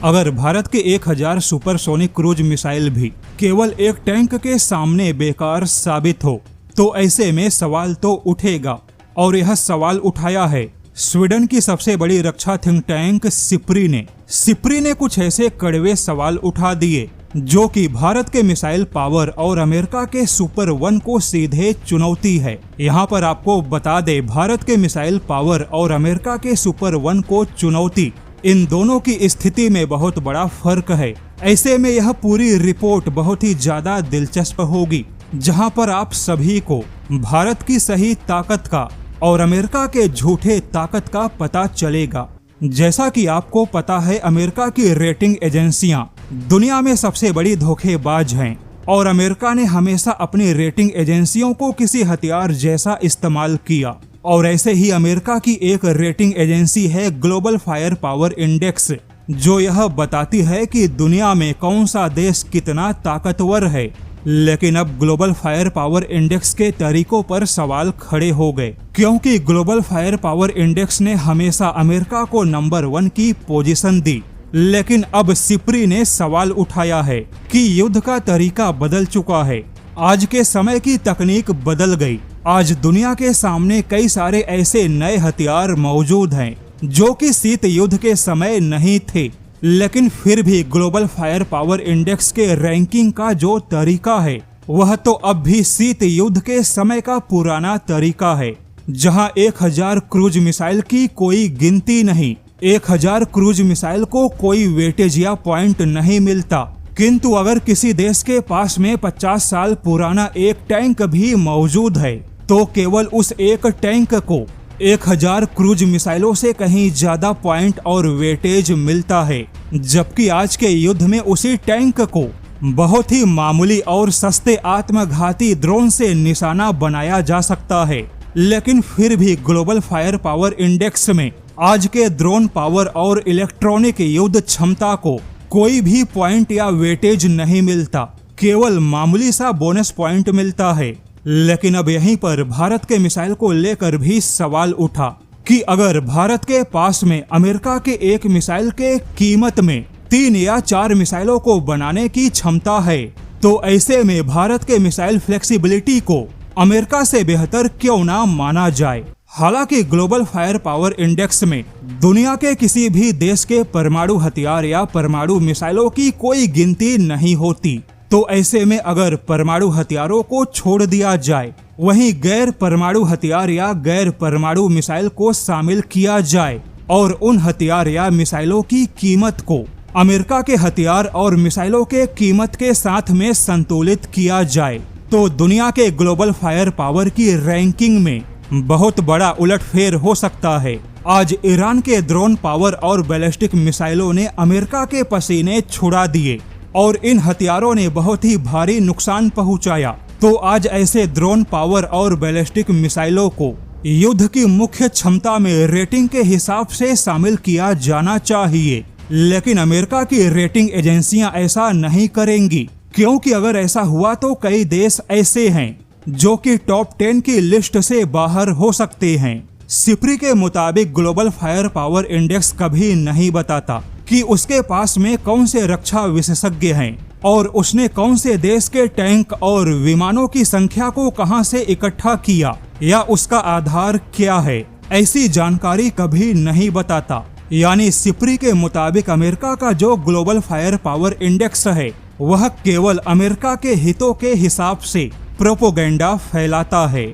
अगर भारत के 1000 supersonic cruise missile भी केवल एक टैंक के सामने बेकार साबित हो तो ऐसे में सवाल तो उठेगा। और यह सवाल उठाया है स्वीडन की सबसे बड़ी रक्षा थिंक टैंक सिप्री ने कुछ ऐसे कड़वे सवाल उठा दिए जो कि भारत के मिसाइल पावर और अमेरिका के सुपर वन को सीधे चुनौती है। यहाँ पर आपको बता दे, भारत के मिसाइल पावर और अमेरिका के सुपर वन को चुनौती, इन दोनों की स्थिति में बहुत बड़ा फर्क है। ऐसे में यह पूरी रिपोर्ट बहुत ही ज्यादा दिलचस्प होगी, जहां पर आप सभी को भारत की सही ताकत का और अमेरिका के झूठे ताकत का पता चलेगा। जैसा कि आपको पता है, अमेरिका की रेटिंग एजेंसियां दुनिया में सबसे बड़ी धोखेबाज हैं और अमेरिका ने हमेशा अपनी रेटिंग एजेंसियों को किसी हथियार जैसा इस्तेमाल किया। और ऐसे ही अमेरिका की एक रेटिंग एजेंसी है ग्लोबल फायर पावर इंडेक्स, जो यह बताती है कि दुनिया में कौन सा देश कितना ताकतवर है। लेकिन अब ग्लोबल फायर पावर इंडेक्स के तरीकों पर सवाल खड़े हो गए, क्योंकि ग्लोबल फायर पावर इंडेक्स ने हमेशा अमेरिका को नंबर 1 की पोजीशन दी। लेकिन अब सिप्री ने सवाल उठाया है कि युद्ध का तरीका बदल चुका है। आज के समय की तकनीक बदल गई। आज दुनिया के सामने कई सारे ऐसे नए हथियार मौजूद हैं जो कि शीत युद्ध के समय नहीं थे। लेकिन फिर भी ग्लोबल फायर पावर इंडेक्स के रैंकिंग का जो तरीका है वह तो अब भी शीत युद्ध के समय का पुराना तरीका है, जहां 1000 क्रूज मिसाइल की कोई गिनती नहीं। 1000 क्रूज मिसाइल को कोई वेटेज या पॉइंट नहीं मिलता, किंतु अगर किसी देश के पास में 50 साल पुराना एक टैंक भी मौजूद है तो केवल उस एक टैंक को 1000 क्रूज मिसाइलों से कहीं ज्यादा पॉइंट और वेटेज मिलता है। जबकि आज के युद्ध में उसी टैंक को बहुत ही मामूली और सस्ते आत्मघाती ड्रोन से निशाना बनाया जा सकता है। लेकिन फिर भी ग्लोबल फायर पावर इंडेक्स में आज के ड्रोन पावर और इलेक्ट्रॉनिक युद्ध क्षमता को कोई भी पॉइंट या वेटेज नहीं मिलता, केवल मामूली सा बोनस पॉइंट मिलता है। लेकिन अब यहीं पर भारत के मिसाइल को लेकर भी सवाल उठा कि अगर भारत के पास में अमेरिका के एक मिसाइल के कीमत में 3 या 4 मिसाइलों को बनाने की क्षमता है तो ऐसे में भारत के मिसाइल फ्लेक्सिबिलिटी को अमेरिका से बेहतर क्यों ना माना जाए। हालांकि ग्लोबल फायर पावर इंडेक्स में दुनिया के किसी भी देश के परमाणु हथियार या परमाणु मिसाइलों की कोई गिनती नहीं होती, तो ऐसे में अगर परमाणु हथियारों को छोड़ दिया जाए, वहीं गैर परमाणु हथियार या गैर परमाणु मिसाइल को शामिल किया जाए और उन हथियार या मिसाइलों की कीमत को अमेरिका के हथियार और मिसाइलों के कीमत के साथ में संतुलित किया जाए, तो दुनिया के ग्लोबल फायर पावर की रैंकिंग में बहुत बड़ा उलटफेर हो सकता है। आज ईरान के ड्रोन पावर और बैलिस्टिक मिसाइलों ने अमेरिका के पसीने छुड़ा दिए और इन हथियारों ने बहुत ही भारी नुकसान पहुंचाया। तो आज ऐसे ड्रोन पावर और बैलिस्टिक मिसाइलों को युद्ध की मुख्य क्षमता में रेटिंग के हिसाब से शामिल किया जाना चाहिए। लेकिन अमेरिका की रेटिंग एजेंसियां ऐसा नहीं करेंगी, क्योंकि अगर ऐसा हुआ तो कई देश ऐसे हैं जो कि टॉप 10 की लिस्ट से बाहर हो सकते हैं। सिप्री के मुताबिक ग्लोबल फायर पावर इंडेक्स कभी नहीं बताता कि उसके पास में कौन से रक्षा विशेषज्ञ हैं और उसने कौन से देश के टैंक और विमानों की संख्या को कहां से इकट्ठा किया या उसका आधार क्या है। ऐसी जानकारी कभी नहीं बताता। यानी सिप्री के मुताबिक अमेरिका का जो ग्लोबल फायर पावर इंडेक्स है वह केवल अमेरिका के हितों के हिसाब से प्रोपोगेंडा फैलाता है।